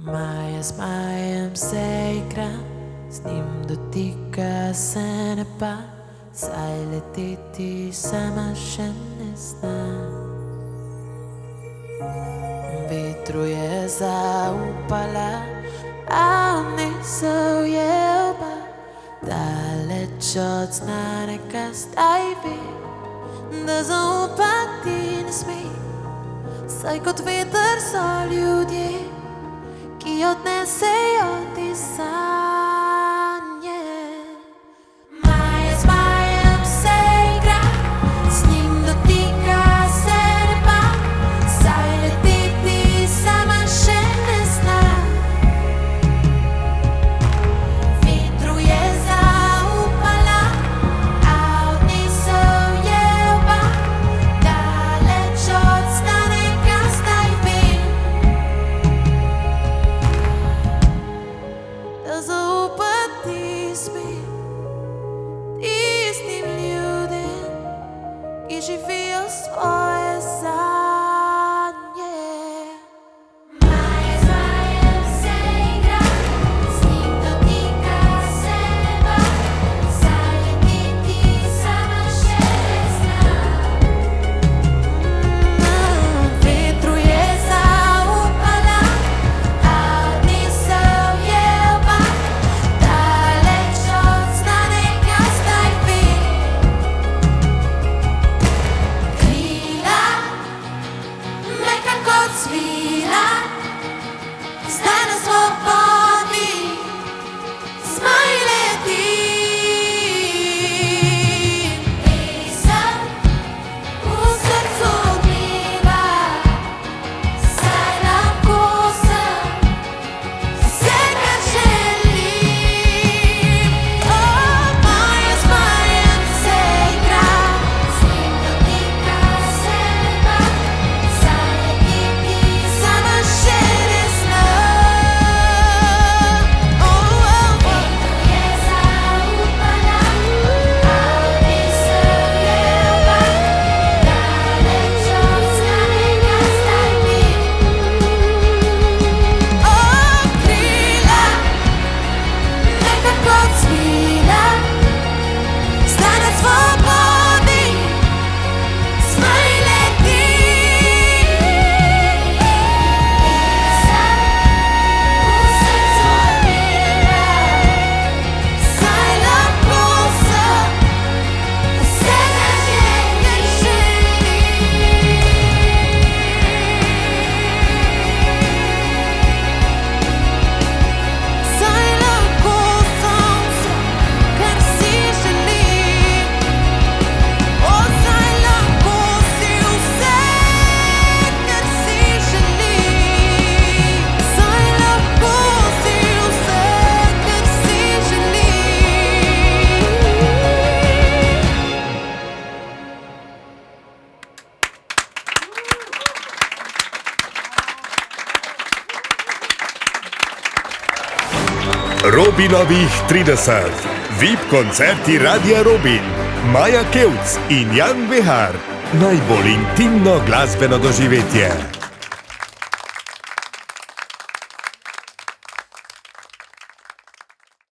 Maja s Majem se igram, s njim dotika se ne pa, saj leteti sama še ne znam. Vetru je zaupala, a on ni se ujel pa, daleč od znanega zdaj ve, da zaupati ne sme, saj kot veter so ljudje, ki odnesejo ti sanje. Maja s Majem se igra, s njim dotika se neba, saj leteti sama še ne zna. Vetru je zaupala, a od nje se ujel pa, daleč od znanega zdaj ve, da zaupati sme tistim ljudem, ki živijo svoje sanje. Maja s Majem se igra, s njim dotika se neba, saj leteti sama še ne zna. Vetru je zaupala, a od nje se ujel pa, daleč od znanega zdaj ve. Krila, mehka kot svila, zdaj na svobodi, Zmaj leti. Pesem v srcu dneva, saj lahko sem vse, kar želim. Maja s Majem se igra, s njim dotika se neba, saj leteti sama še ne zna. Vetru je zaupala, a od nje se ujel pa, daleč od znanega zdaj ve. Krila, mehka kot svila, zdaj na svobodi, Zmaj leti. Pesem v srcu dneva, saj lahko sem vse, kar želim. Saj lahko sem vse, kar si želim. Saj lahko si vse, kar si želim. Saj lahko si vse, kar si želim. Robinovih 30. VIP koncerti Radia Robin. Maja Kevc in Jan Behar. Najbolj intimno glasbeno doživetje.